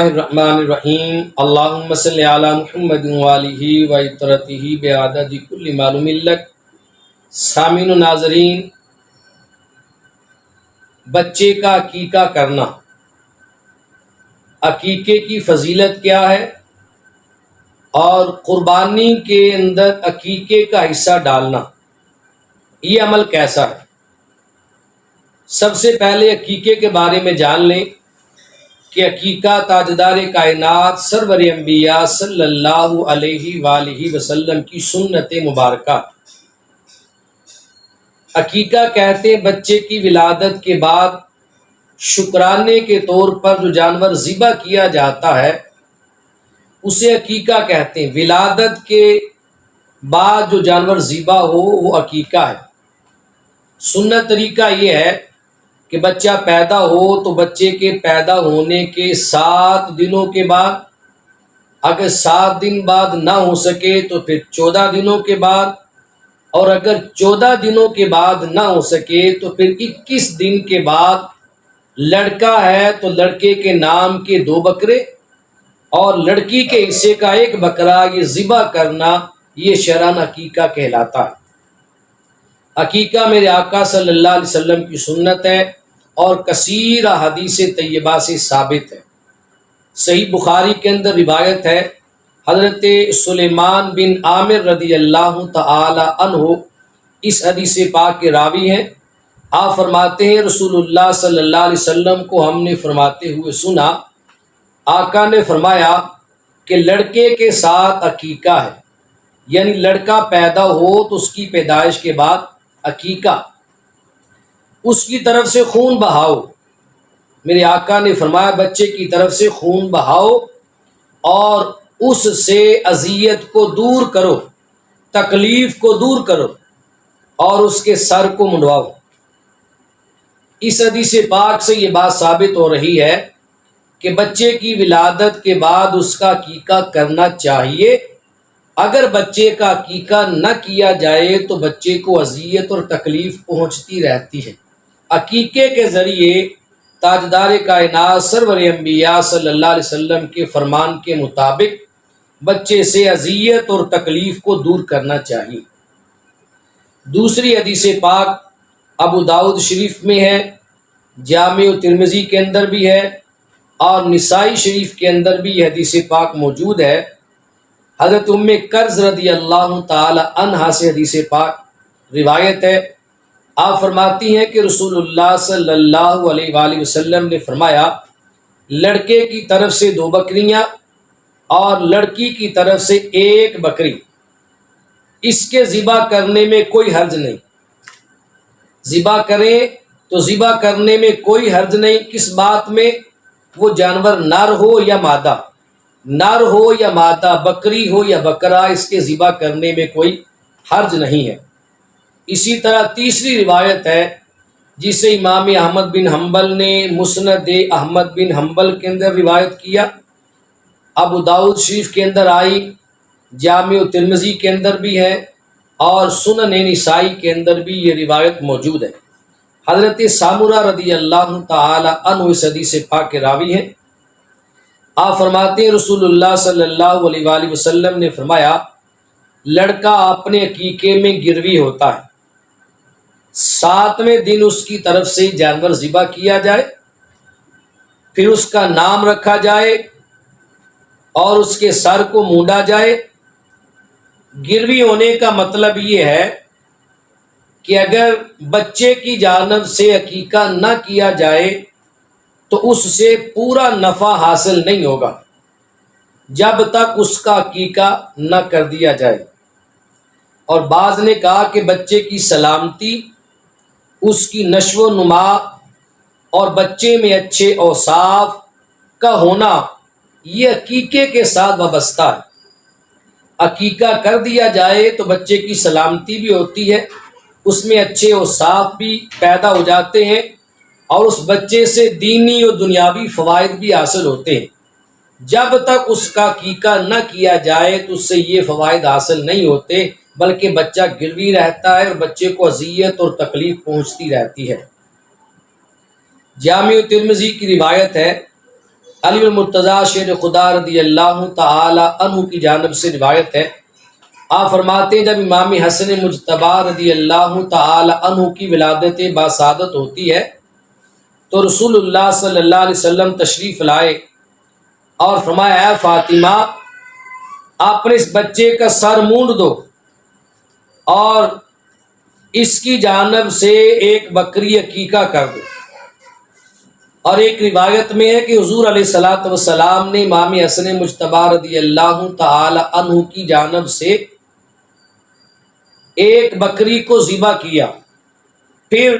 الرحمن الرحیم اللہم صلی علی محمد وآلہ وعطرتہ بعدد کل معلوم لک۔ سامعین و ناظرین، بچے کا عقیقہ کرنا، عقیقے کی فضیلت کیا ہے اور قربانی کے اندر عقیقے کا حصہ ڈالنا، یہ عمل کیسا ہے؟ سب سے پہلے عقیقے کے بارے میں جان لیں کہ عقیقہ تاجدار کائنات سرور انبیاء صلی اللہ علیہ وآلہ وسلم کی سنت مبارکہ۔ عقیقہ کہتے ہیں بچے کی ولادت کے بعد شکرانے کے طور پر جو جانور ذبح کیا جاتا ہے اسے عقیقہ کہتے ہیں۔ ولادت کے بعد جو جانور ذبح ہو وہ عقیقہ ہے۔ سنت طریقہ یہ ہے کہ بچہ پیدا ہو تو بچے کے پیدا ہونے کے 7 دنوں کے بعد، اگر 7 دن بعد نہ ہو سکے تو پھر 14 دنوں کے بعد، اور اگر 14 دنوں کے بعد نہ ہو سکے تو پھر 21 دن کے بعد، لڑکا ہے تو لڑکے کے نام کے 2 بکرے اور لڑکی کے حصے کا 1 بکرا یہ ذبح کرنا، یہ شرعاً عقیقہ کہلاتا ہے۔ عقیقہ میرے آقا صلی اللہ علیہ وسلم کی سنت ہے اور کثیر حدیث طیبہ سے ثابت ہے۔ صحیح بخاری کے اندر روایت ہے، حضرت سلیمان بن عامر رضی اللہ تعالی عنہ اس حدیث پاک کے راوی ہیں۔ آپ فرماتے ہیں رسول اللہ صلی اللہ علیہ وسلم کو ہم نے فرماتے ہوئے سنا، آقا نے فرمایا کہ لڑکے کے ساتھ عقیقہ ہے، یعنی لڑکا پیدا ہو تو اس کی پیدائش کے بعد عقیقہ، اس کی طرف سے خون بہاؤ۔ میرے آقا نے فرمایا بچے کی طرف سے خون بہاؤ اور اس سے اذیت کو دور کرو، تکلیف کو دور کرو اور اس کے سر کو منڈواؤ۔ اس حدیث پاک سے یہ بات ثابت ہو رہی ہے کہ بچے کی ولادت کے بعد اس کا عقیقہ کرنا چاہیے۔ اگر بچے کا عقیقہ نہ کیا جائے تو بچے کو اذیت اور تکلیف پہنچتی رہتی ہے۔ عقیقے کے ذریعے تاجدار کائنات سرور انبیاء صلی اللہ علیہ وسلم کے فرمان کے مطابق بچے سے اذیت اور تکلیف کو دور کرنا چاہیے۔ دوسری حدیث پاک ابو داؤد شریف میں ہے، جامع ترمذی کے اندر بھی ہے اور نسائی شریف کے اندر بھی یہ حدیث پاک موجود ہے۔ حضرت ام کرز رضی اللہ تعالی عنہا سے حدیث پاک روایت ہے، آپ فرماتی ہیں کہ رسول اللہ صلی اللہ علیہ وآلہ وسلم نے فرمایا لڑکے کی طرف سے 2 بکریاں اور لڑکی کی طرف سے 1 بکری، اس کے ذبح کرنے میں کوئی حرج نہیں۔ ذبح کریں تو ذبح کرنے میں کوئی حرج نہیں، کس بات میں؟ وہ جانور نر ہو یا مادہ، نر ہو یا مادہ، بکری ہو یا بکرا، اس کے ذبح کرنے میں کوئی حرج نہیں ہے۔ اسی طرح تیسری روایت ہے جسے امام احمد بن حنبل نے مسند احمد بن حنبل کے اندر روایت کیا، ابو داؤد شریف کے اندر آئی، جامع ترمذی کے اندر بھی ہے اور سنن نسائی کے اندر بھی یہ روایت موجود ہے۔ حضرت سامورہ رضی اللہ تعالی عنہ اس حدیث پاک کے راوی ہیں۔ آپ فرماتے ہیں رسول اللہ صلی اللہ علیہ وآلہ وسلم نے فرمایا لڑکا اپنے عقیقے میں گروی ہوتا ہے، 7ویں دن اس کی طرف سے جانور ذبح کیا جائے، پھر اس کا نام رکھا جائے اور اس کے سر کو مونڈا جائے۔ گروی ہونے کا مطلب یہ ہے کہ اگر بچے کی جانب سے عقیقہ نہ کیا جائے تو اس سے پورا نفع حاصل نہیں ہوگا جب تک اس کا عقیقہ نہ کر دیا جائے۔ اور بعض نے کہا کہ بچے کی سلامتی، اس کی نشو و نما اور بچے میں اچھے اوصاف کا ہونا یہ عقیقے کے ساتھ وابستہ ہے۔ عقیقہ کر دیا جائے تو بچے کی سلامتی بھی ہوتی ہے، اس میں اچھے اوصاف بھی پیدا ہو جاتے ہیں اور اس بچے سے دینی اور دنیاوی فوائد بھی حاصل ہوتے ہیں۔ جب تک اس کا عقیقہ نہ کیا جائے تو اس سے یہ فوائد حاصل نہیں ہوتے، بلکہ بچہ گروی رہتا ہے اور بچے کو اذیت اور تکلیف پہنچتی رہتی ہے۔ جامع ترمذی کی روایت ہے، علی المرتضیٰ شیر خدا رضی اللہ تعالی عنہ کی جانب سے روایت ہے، آپ فرماتے ہیں جب امام حسن مجتبی رضی اللہ تعالی عنہ کی ولادت باسعادت ہوتی ہے تو رسول اللہ صلی اللہ علیہ وسلم تشریف لائے اور فرمایا اے فاطمہ آپ نے اس بچے کا سر مونڈ دو اور اس کی جانب سے ایک بکری عقیقہ کر دو۔ اور ایک روایت میں ہے کہ حضور علیہ الصلوۃ والسلام نے امام حسن مجتبی رضی اللہ تعالی عنہ کی جانب سے ایک بکری کو ذبح کیا، پھر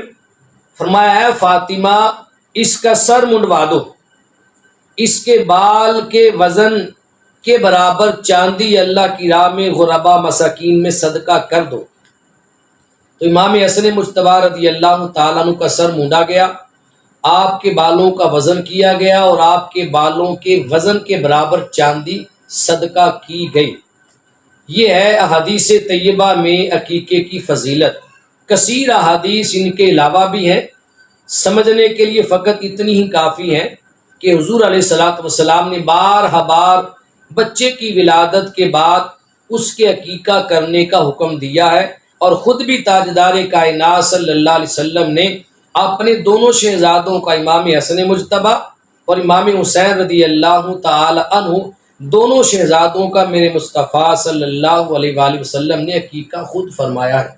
فرمایا اے فاطمہ اس کا سر منڈوا دو، اس کے بال کے وزن کے برابر چاندی اللہ کی راہ میں غربا مساکین میں صدقہ کر دو۔ تو امام حسن مجتبی رضی اللہ تعالیٰ عنہ کا سر مونڈا گیا، آپ کے بالوں کا وزن کیا گیا اور آپ کے بالوں کے وزن کے برابر چاندی صدقہ کی گئی۔ یہ ہے احادیث طیبہ میں عقیقے کی فضیلت۔ کثیر احادیث ان کے علاوہ بھی ہیں، سمجھنے کے لیے فقط اتنی ہی کافی ہیں کہ حضور علیہ الصلوۃ والسلام نے بار بچے کی ولادت کے بعد اس کے عقیقہ کرنے کا حکم دیا ہے، اور خود بھی تاجدار کائنات صلی اللہ علیہ وسلم نے اپنے دونوں شہزادوں کا امام حسن مجتبی اور امام حسین رضی اللہ تعالی عنہ دونوں شہزادوں کا میرے مصطفیٰ صلی اللہ علیہ وآلہ وسلم نے عقیقہ خود فرمایا ہے۔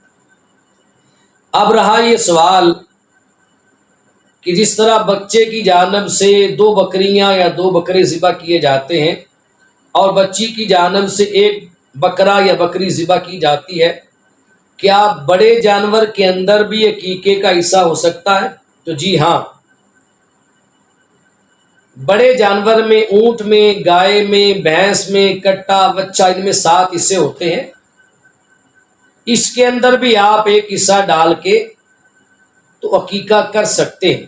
اب رہا یہ سوال کہ جس طرح بچے کی جانب سے 2 بکریاں یا 2 بکرے ذبح کیے جاتے ہیں اور بچی کی جانب سے 1 بکرا یا بکری ذبح کی جاتی ہے، کیا بڑے جانور کے اندر بھی عقیقے کا حصہ ہو سکتا ہے؟ تو جی ہاں، بڑے جانور میں اونٹ میں، گائے میں، بھینس میں، کٹا بچہ، ان میں 7 حصے ہوتے ہیں، اس کے اندر بھی آپ ایک حصہ ڈال کے تو عقیقہ کر سکتے ہیں،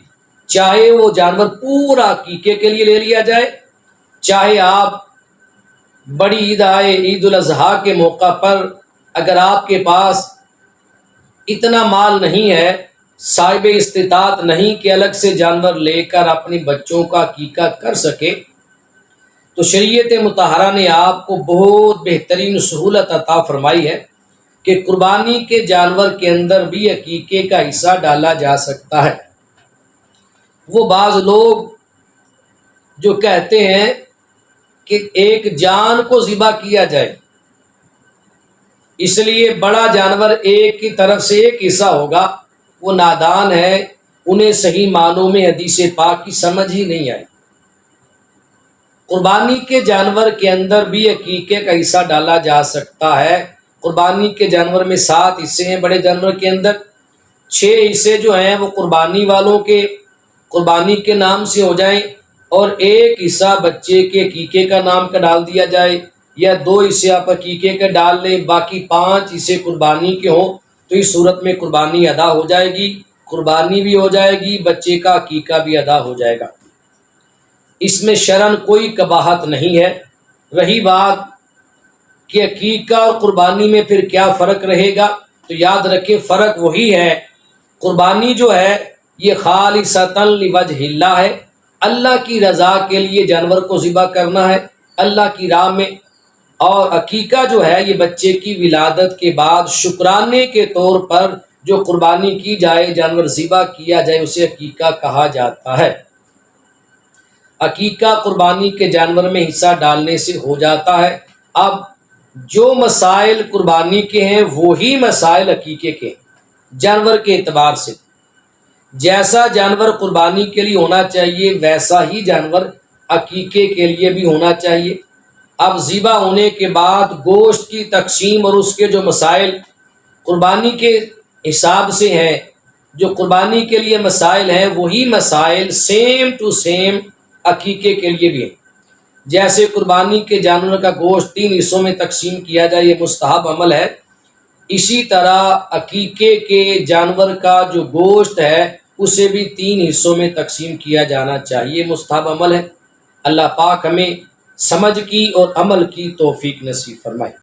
چاہے وہ جانور پورا عقیقے کے لیے لے لیا جائے، چاہے آپ بڑی عید آئے عید الاضحیٰ کے موقع پر اگر آپ کے پاس اتنا مال نہیں ہے، صاحب استطاعت نہیں کہ الگ سے جانور لے کر اپنے بچوں کا عقیقہ کر سکے، تو شریعت مطہرہ نے آپ کو بہت بہترین سہولت عطا فرمائی ہے کہ قربانی کے جانور کے اندر بھی عقیقے کا حصہ ڈالا جا سکتا ہے۔ وہ بعض لوگ جو کہتے ہیں کہ ایک جان کو ذبح کیا جائے، اس لیے بڑا جانور ایک کی طرف سے ایک حصہ ہوگا، وہ نادان ہے، انہیں صحیح معنوں میں حدیث پاک کی سمجھ ہی نہیں آئی۔ قربانی کے جانور کے اندر بھی عقیقے کا حصہ ڈالا جا سکتا ہے۔ قربانی کے جانور میں 7 حصے ہیں، بڑے جانور کے اندر 6 حصے جو ہیں وہ قربانی والوں کے قربانی کے نام سے ہو جائیں، اور 1 حصہ بچے کے عقیقے کا نام کا ڈال دیا جائے، یا 2 حصے آپ عقیقے کے ڈال لیں، باقی 5 حصے قربانی کے ہوں، تو اس صورت میں قربانی ادا ہو جائے گی، قربانی بھی ہو جائے گی، بچے کا عقیقہ بھی ادا ہو جائے گا۔ اس میں شرعاً کوئی قباحت نہیں ہے۔ رہی بات کہ عقیقہ اور قربانی میں پھر کیا فرق رہے گا، تو یاد رکھیں فرق وہی ہے، قربانی جو ہے یہ خالصۃ لوجہ اللہ ہے، اللہ کی رضا کے لیے جانور کو ذبح کرنا ہے اللہ کی راہ میں، اور عقیقہ جو ہے یہ بچے کی ولادت کے بعد شکرانے کے طور پر جو قربانی کی جائے، جانور ذبح کیا جائے، اسے عقیقہ کہا جاتا ہے۔ عقیقہ قربانی کے جانور میں حصہ ڈالنے سے ہو جاتا ہے۔ اب جو مسائل قربانی کے ہیں وہی مسائل عقیقے کے ہیں، جانور کے اعتبار سے جیسا جانور قربانی کے لیے ہونا چاہیے ویسا ہی جانور عقیقے کے لیے بھی ہونا چاہیے۔ اب ذبح ہونے کے بعد گوشت کی تقسیم اور اس کے جو مسائل قربانی کے حساب سے ہیں، جو قربانی کے لیے مسائل ہیں وہی مسائل سیم ٹو سیم عقیقے کے لیے بھی ہیں۔ جیسے قربانی کے جانور کا گوشت 3 حصوں میں تقسیم کیا جائے، یہ مستحب عمل ہے، اسی طرح عقیقے کے جانور کا جو گوشت ہے اسے بھی 3 حصوں میں تقسیم کیا جانا چاہیے، مستحب عمل ہے۔ اللہ پاک ہمیں سمجھ کی اور عمل کی توفیق نصیب فرمائے۔